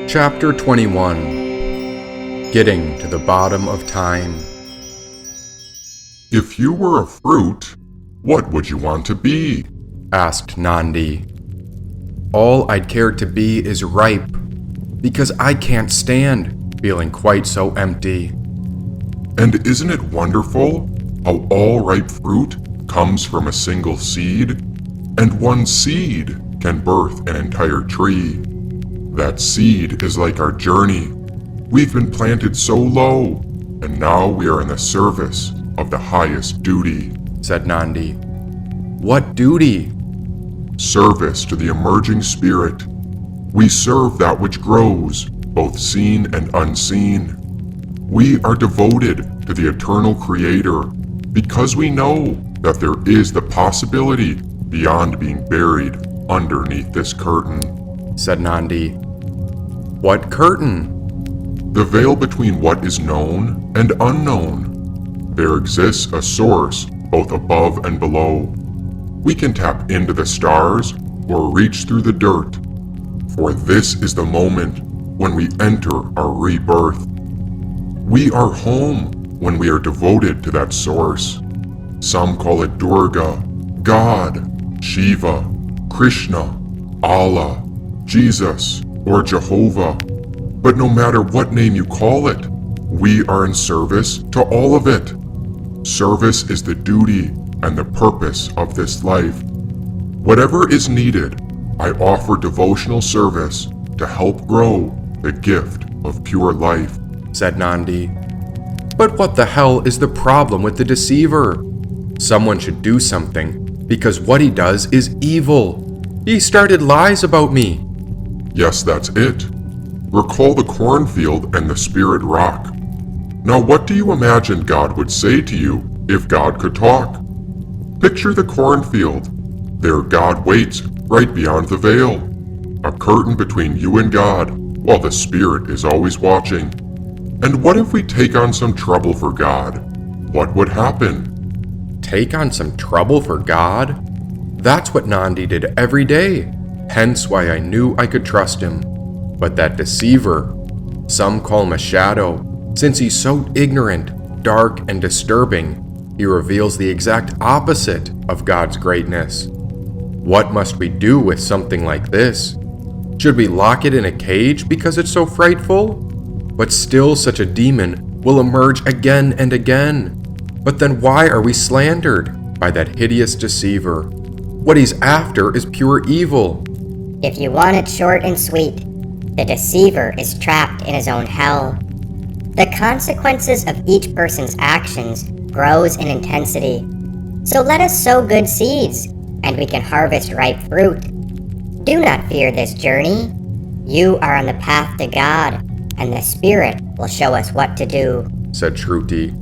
Chapter 21. Getting to the Bottom of Time. If you were a fruit, what would you want to be? Asked Nandi. All I'd care to be is ripe, because I can't stand feeling quite so empty. And isn't it wonderful how all ripe fruit comes from a single seed, and one seed can birth an entire tree? That seed is like our journey. We've been planted so low, and now we are in the service of the highest duty, said Nandi. What duty? Service to the emerging spirit. We serve that which grows, both seen and unseen. We are devoted to the eternal Creator because we know that there is the possibility beyond being buried underneath this curtain, said Nandi. What curtain? The veil between what is known and unknown. There exists a source both above and below. We can tap into the stars or reach through the dirt, for this is the moment when we enter our rebirth. We are home when we are devoted to that source. Some call it Durga, God, Shiva, Krishna, Allah, Jesus, or Jehovah. But no matter what name you call it, we are in service to all of it. Service is the duty and the purpose of this life. Whatever is needed, I offer devotional service to help grow the gift of pure life, said Nandi. But what the hell is the problem with the deceiver? Someone should do something, because what he does is evil. He started lies about me. Yes, that's it. Recall the cornfield and the spirit rock. Now what do you imagine God would say to you if God could talk? Picture the cornfield. There God waits right beyond the veil. A curtain between you and God, while the spirit is always watching. And what if we take on some trouble for God? What would happen? Take on some trouble for God? That's what Nandi did every day. Hence why I knew I could trust him. But that deceiver, some call him a shadow, since he's so ignorant, dark, and disturbing, he reveals the exact opposite of God's greatness. What must we do with something like this? Should we lock it in a cage because it's so frightful? But still such a demon will emerge again and again. But then why are we slandered by that hideous deceiver? What he's after is pure evil. If you want it short and sweet, the deceiver is trapped in his own hell. The consequences of each person's actions grows in intensity. So let us sow good seeds, and we can harvest ripe fruit. Do not fear this journey. You are on the path to God, and the Spirit will show us what to do, said Shruti.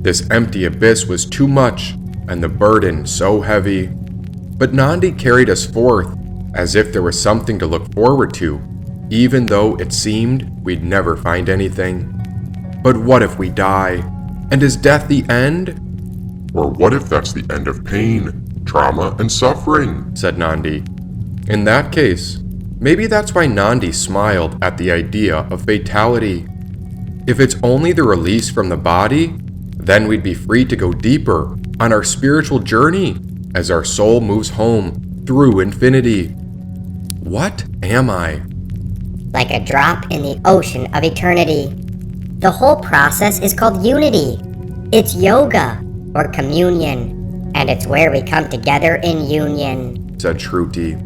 This empty abyss was too much, and the burden so heavy. But Nandi carried us forth, as if there was something to look forward to, even though it seemed we'd never find anything. But what if we die? And is death the end? Or what if that's the end of pain, trauma, and suffering? Said Nandi. In that case, maybe that's why Nandi smiled at the idea of fatality. If it's only the release from the body, then we'd be free to go deeper on our spiritual journey as our soul moves home through infinity. What am I? like a drop in the ocean of eternity. The whole process is called unity. It's yoga, or communion, and it's where we come together in union, said Shruti.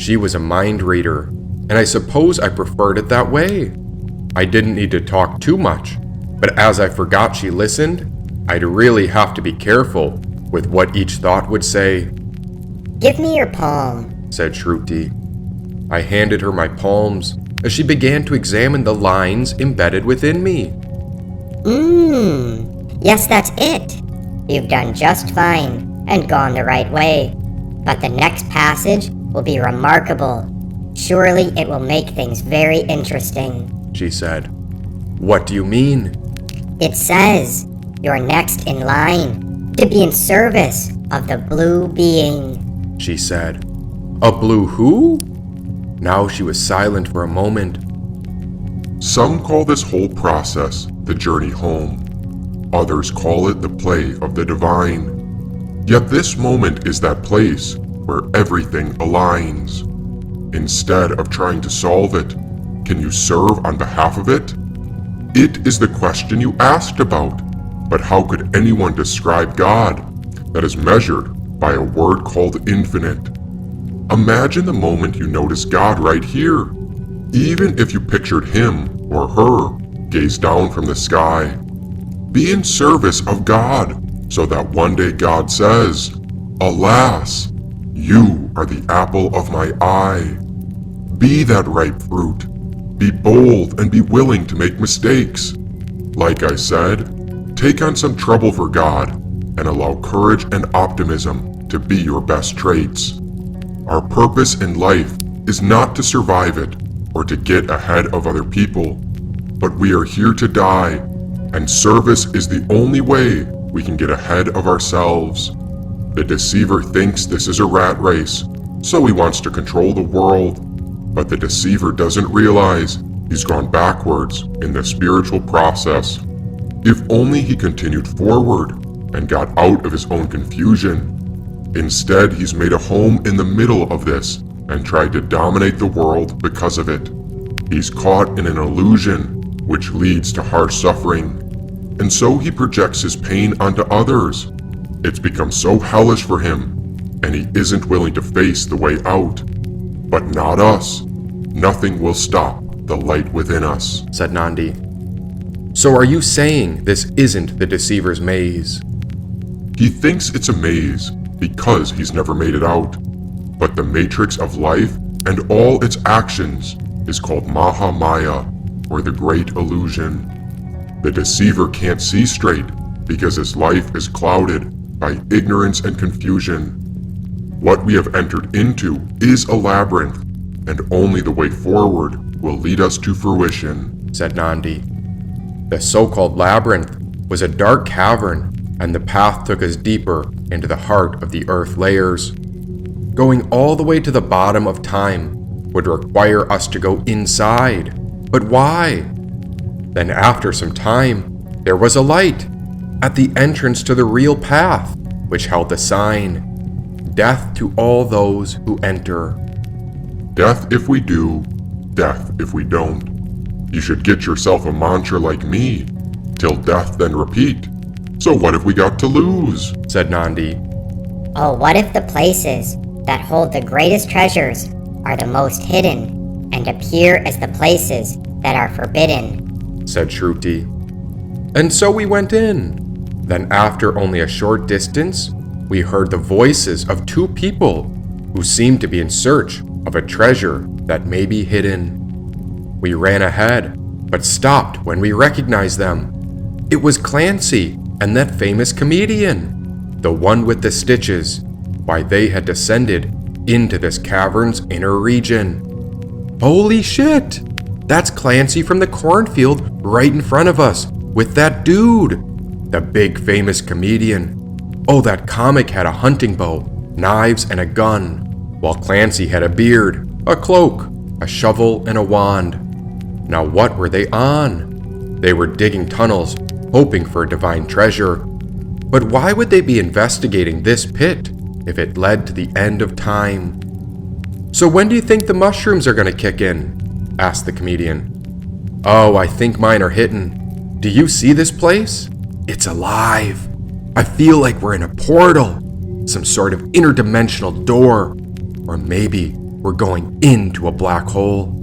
She was a mind reader, and I suppose I preferred it that way. I didn't need to talk too much, but as I forgot she listened, I'd really have to be careful with what each thought would say. Give me your palm, said Shruti. I handed her my palms as she began to examine the lines embedded within me. Yes, that's it. You've done just fine and gone the right way. But the next passage will be remarkable. Surely it will make things very interesting, she said. What do you mean? It says you're next in line to be in service of the blue being, she said. A blue who? Now she was silent for a moment. Some call this whole process the journey home. Others call it the play of the divine. Yet this moment is that place where everything aligns. Instead of trying to solve it, can you serve on behalf of it? It is the question you asked about. But how could anyone describe God that is measured by a word called infinite? Imagine the moment you notice God right here. Even if you pictured him or her gaze down from the sky. Be in service of God so that one day God says, "Alas, you are the apple of my eye." Be that ripe fruit. Be bold and be willing to make mistakes. Like I said, take on some trouble for God and allow courage and optimism to be your best traits. Our purpose in life is not to survive it or to get ahead of other people, but we are here to die, and service is the only way we can get ahead of ourselves. The deceiver thinks this is a rat race, so he wants to control the world, but the deceiver doesn't realize he's gone backwards in the spiritual process. If only he continued forward and got out of his own confusion. Instead, he's made a home in the middle of this and tried to dominate the world because of it. He's caught in an illusion, which leads to harsh suffering, and so he projects his pain onto others. It's become so hellish for him, and he isn't willing to face the way out. But not us. Nothing will stop the light within us, said Nandi. So are you saying this isn't the deceiver's maze? He thinks it's a maze because he's never made it out. But the matrix of life and all its actions is called Mahamaya, or the Great Illusion. The deceiver can't see straight because his life is clouded by ignorance and confusion. What we have entered into is a labyrinth, and only the way forward will lead us to fruition, said Nandi. The so-called labyrinth was a dark cavern, and the path took us deeper into the heart of the earth layers. Going all the way to the bottom of time would require us to go inside. But why? Then after some time, there was a light at the entrance to the real path, which held the sign, "Death to all those who enter." Death if we do, death if we don't. You should get yourself a mantra like me, till death then repeat. So what have we got to lose? Said Nandi. Oh, what if the places that hold the greatest treasures are the most hidden and appear as the places that are forbidden? Said Shruti. And so we went in. Then after only a short distance, we heard the voices of two people who seemed to be in search of a treasure that may be hidden. We ran ahead, but stopped when we recognized them. It was Clancy and that famous comedian, the one with the stitches. Why, they had descended into this cavern's inner region. Holy shit! That's Clancy from the cornfield right in front of us, with that dude, the big famous comedian. Oh, that comic had a hunting bow, knives, and a gun, while Clancy had a beard, a cloak, a shovel, and a wand. Now what were they on? They were digging tunnels, hoping for a divine treasure. But why would they be investigating this pit if it led to the end of time? So when do you think the mushrooms are going to kick in? Asked the comedian. Oh, I think mine are hitting. Do you see this place? It's alive. I feel like we're in a portal, some sort of interdimensional door, or maybe we're going into a black hole.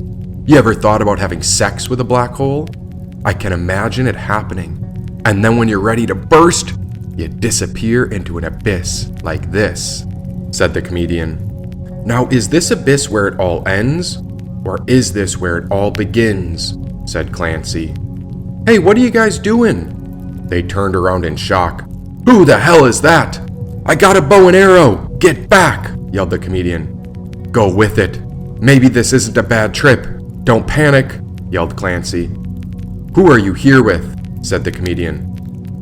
You ever thought about having sex with a black hole? I can imagine it happening. And then when you're ready to burst, you disappear into an abyss like this, said the comedian. Now, is this abyss where it all ends? Or is this where it all begins? Said Clancy. Hey, what are you guys doing? They turned around in shock. Who the hell is that? I got a bow and arrow! Get back! Yelled the comedian. Go with it. Maybe this isn't a bad trip. Don't panic, yelled Clancy. Who are you here with? Said the comedian.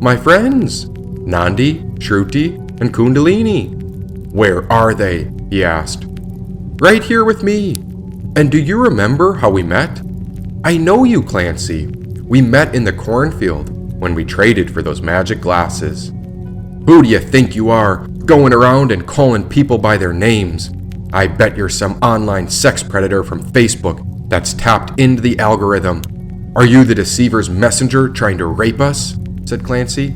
My friends, Nandi, Shruti, and Kundalini. Where are they? He asked. Right here with me. And do you remember how we met? I know you, Clancy. We met in the cornfield when we traded for those magic glasses. Who do you think you are, going around and calling people by their names? I bet you're some online sex predator from Facebook that's tapped into the algorithm. Are you the deceiver's messenger trying to rape us? Said Clancy.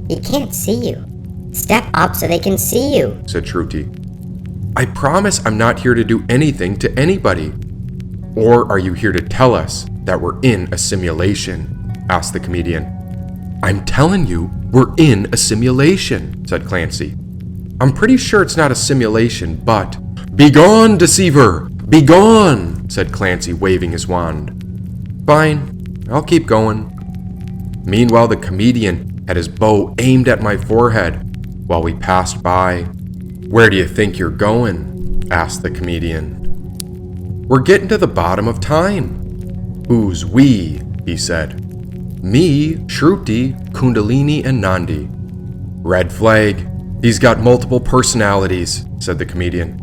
He can't see you. Step up so they can see you, Said Shruti. I promise I'm not here to do anything to anybody. Or are you here to tell us that we're in a simulation? Asked the comedian. I'm telling you, we're in a simulation, said Clancy. I'm pretty sure it's not a simulation, but... Begone, deceiver! Begone! Said Clancy, waving his wand. Fine, I'll keep going. Meanwhile, the comedian had his bow aimed at my forehead while we passed by. Where do you think you're going? Asked the comedian. We're getting to the bottom of time. Who's we? He said. Me, Shruti, Kundalini, and Nandi. Red flag. He's got multiple personalities, said the comedian.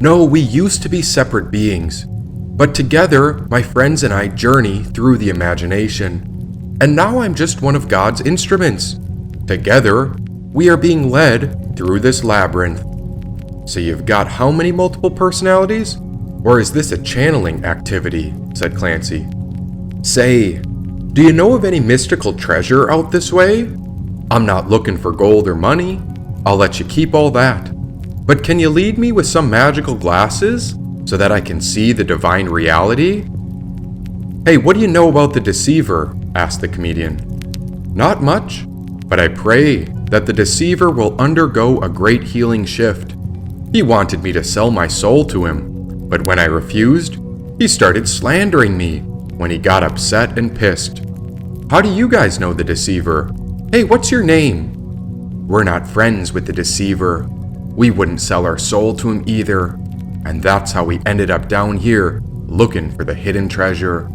No, we used to be separate beings, but together, my friends and I journey through the imagination, and now I'm just one of God's instruments. Together, we are being led through this labyrinth. So you've got how many multiple personalities? Or is this a channeling activity? Said Clancy. Say, do you know of any mystical treasure out this way? I'm not looking for gold or money. I'll let you keep all that. But can you lead me with some magical glasses so that I can see the divine reality? Hey, what do you know about the deceiver? Asked the comedian. Not much, but I pray that the deceiver will undergo a great healing shift. He wanted me to sell my soul to him, but when I refused, he started slandering me when he got upset and pissed. How do you guys know the deceiver? Hey, what's your name? We're not friends with the deceiver. We wouldn't sell our soul to him either. And that's how we ended up down here, looking for the hidden treasure.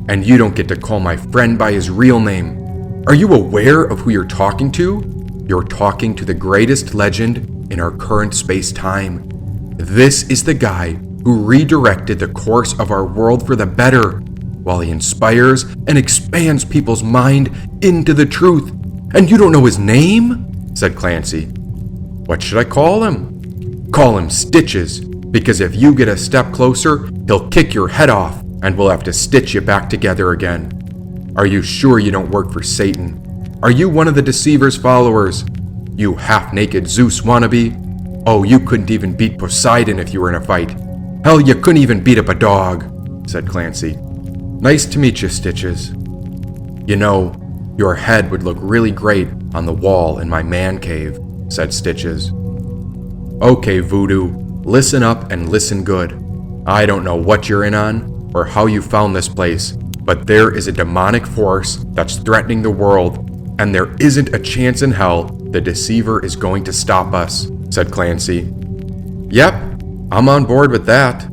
And you don't get to call my friend by his real name. Are you aware of who you're talking to? You're talking to the greatest legend in our current space-time. This is the guy who redirected the course of our world for the better, while he inspires and expands people's mind into the truth. And you don't know his name? Said Clancy. What should I call him? Call him Stitches, because if you get a step closer, he'll kick your head off, and we'll have to stitch you back together again. Are you sure you don't work for Satan? Are you one of the deceiver's followers? You half-naked Zeus wannabe? Oh, you couldn't even beat Poseidon if you were in a fight. Hell, you couldn't even beat up a dog, said Clancy. Nice to meet you, Stitches. You know, your head would look really great on the wall in my man cave, said Stitches. Okay, Voodoo, listen up and listen good. I don't know what you're in on or how you found this place, but there is a demonic force that's threatening the world, and there isn't a chance in hell the deceiver is going to stop us, said Clancy. Yep, I'm on board with that.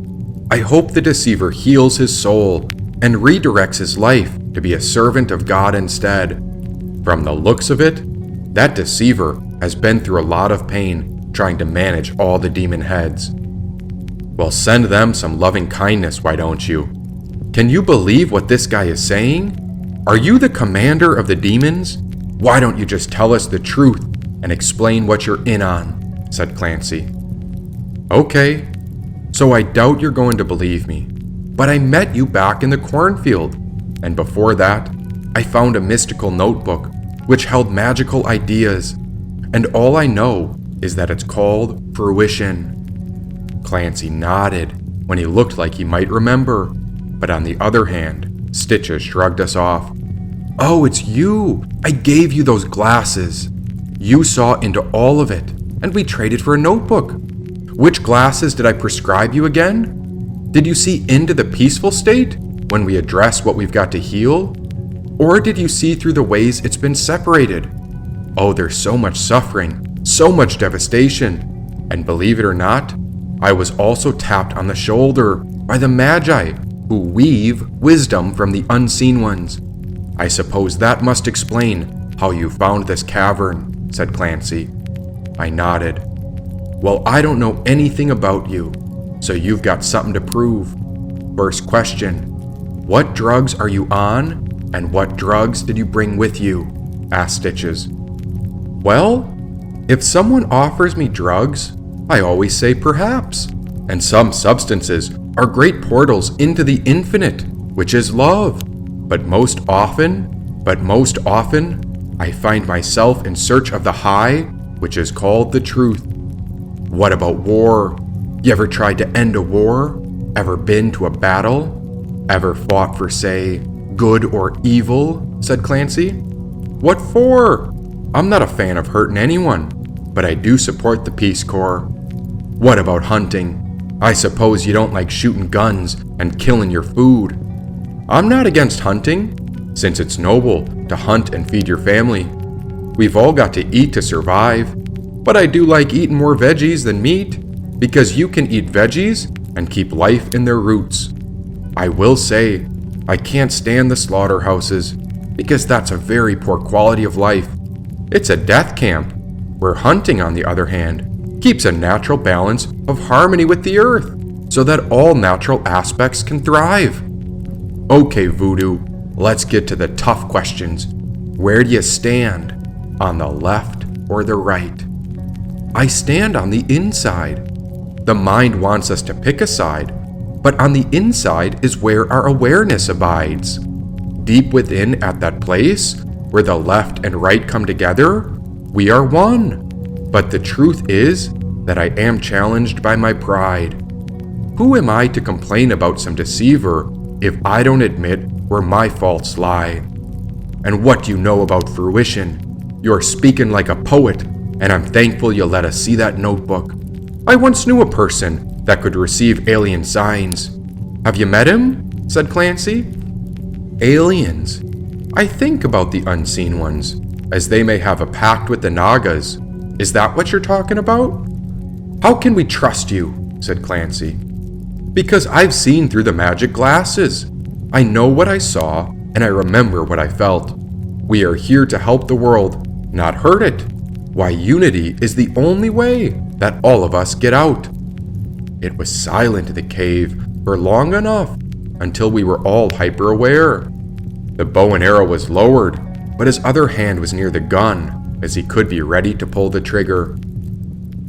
I hope the deceiver heals his soul and redirects his life to be a servant of God instead. From the looks of it, that deceiver has been through a lot of pain trying to manage all the demon heads. Well, send them some loving kindness, why don't you? Can you believe what this guy is saying? Are you the commander of the demons? Why don't you just tell us the truth and explain what you're in on? Said Clancy. Okay, so I doubt you're going to believe me, but I met you back in the cornfield, and before that, I found a mystical notebook which held magical ideas, and all I know is that it's called Fruition. Clancy nodded when he looked like he might remember, but on the other hand, Stitches shrugged us off. Oh, it's you! I gave you those glasses. You saw into all of it, and we traded for a notebook. Which glasses did I prescribe you again? Did you see into the peaceful state when we address what we've got to heal? Or did you see through the ways it's been separated? Oh, there's so much suffering, so much devastation. And believe it or not, I was also tapped on the shoulder by the Magi, who weave wisdom from the unseen ones. I suppose that must explain how you found this cavern, said Clancy. I nodded. Well, I don't know anything about you, so you've got something to prove. First question, what drugs are you on, and what drugs did you bring with you? Asked Stitches. Well, if someone offers me drugs, I always say perhaps. And some substances are great portals into the infinite, which is love. But most often, I find myself in search of the high, which is called the truth. What about war? You ever tried to end a war? Ever been to a battle? Ever fought for, say, good or evil? Said Clancy. What for? I'm not a fan of hurting anyone, but I do support the Peace Corps. What about hunting? I suppose you don't like shooting guns and killing your food. I'm not against hunting, since it's noble to hunt and feed your family. We've all got to eat to survive, but I do like eating more veggies than meat, because you can eat veggies and keep life in their roots. I will say, I can't stand the slaughterhouses, because that's a very poor quality of life. It's a death camp, where hunting, on the other hand, keeps a natural balance of harmony with the earth, so that all natural aspects can thrive. Okay, Voodoo, let's get to the tough questions. Where do you stand? On the left or the right? I stand on the inside. The mind wants us to pick a side, but on the inside is where our awareness abides. Deep within, at that place where the left and right come together, we are one. But the truth is that I am challenged by my pride. Who am I to complain about some deceiver if I don't admit where my faults lie? And what do you know about fruition? You're speaking like a poet, and I'm thankful you let us see that notebook. I once knew a person that could receive alien signs. Have you met him? Said Clancy. Aliens. I think about the unseen ones, as they may have a pact with the Nagas. Is that what you're talking about? How can we trust you? Said Clancy. Because I've seen through the magic glasses. I know what I saw, and I remember what I felt. We are here to help the world, not hurt it. Why, unity is the only way that all of us get out. It was silent in the cave for long enough until we were all hyper-aware. The bow and arrow was lowered, but his other hand was near the gun, as he could be ready to pull the trigger.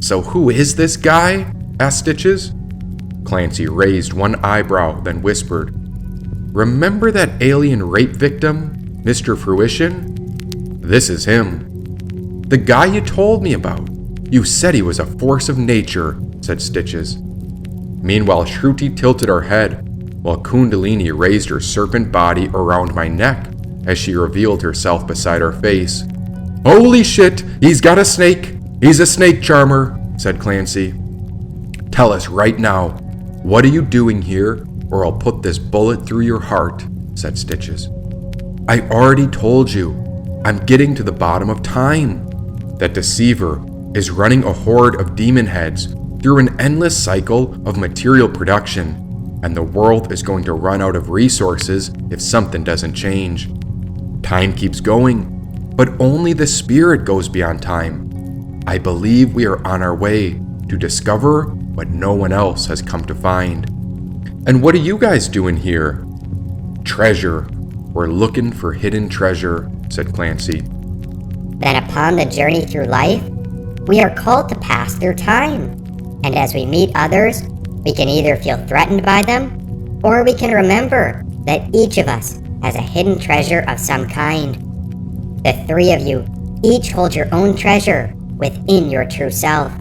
So who is this guy? Asked Stitches. Clancy raised one eyebrow, then whispered, Remember that alien rape victim, Mr. Fruition? This is him. The guy you told me about. You said he was a force of nature, said Stitches. Meanwhile, Shruti tilted her head, while Kundalini raised her serpent body around my neck as she revealed herself beside our face. Holy shit, he's got a snake! He's a snake charmer, said Clancy. Tell us right now, what are you doing here, or I'll put this bullet through your heart, said Stitches. I already told you, I'm getting to the bottom of time. That deceiver is running a horde of demon heads through an endless cycle of material production, and the world is going to run out of resources if something doesn't change. Time keeps going, but only the spirit goes beyond time. I believe we are on our way to discover what no one else has come to find. And what are you guys doing here? Treasure. We're looking for hidden treasure, said Clancy. Then upon the journey through life, we are called to pass through time. And as we meet others, we can either feel threatened by them, or we can remember that each of us has a hidden treasure of some kind. The three of you each hold your own treasure within your true self.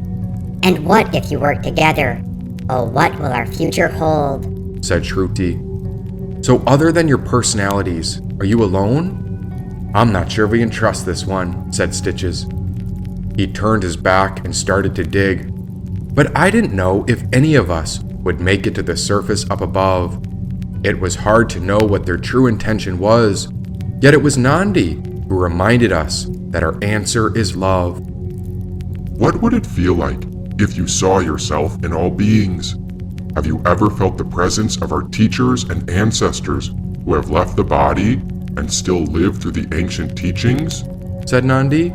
And what if you work together? Oh, what will our future hold? Said Shruti. So other than your personalities, are you alone? I'm not sure we can trust this one, said Stitches. He turned his back and started to dig, but I didn't know if any of us would make it to the surface up above. It was hard to know what their true intention was, yet it was Nandi who reminded us that our answer is love. What would it feel like if you saw yourself in all beings? Have you ever felt the presence of our teachers and ancestors who have left the body and still live through the ancient teachings? Said Nandi.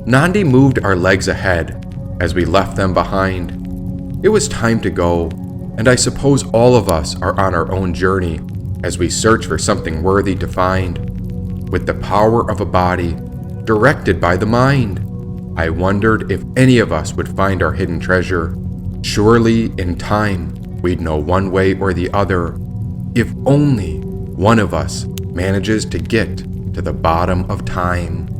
Nandi moved our legs ahead as we left them behind. It was time to go. And I suppose all of us are on our own journey as we search for something worthy to find. With the power of a body, directed by the mind, I wondered if any of us would find our hidden treasure. Surely, in time, we'd know one way or the other, if only one of us manages to get to the bottom of time.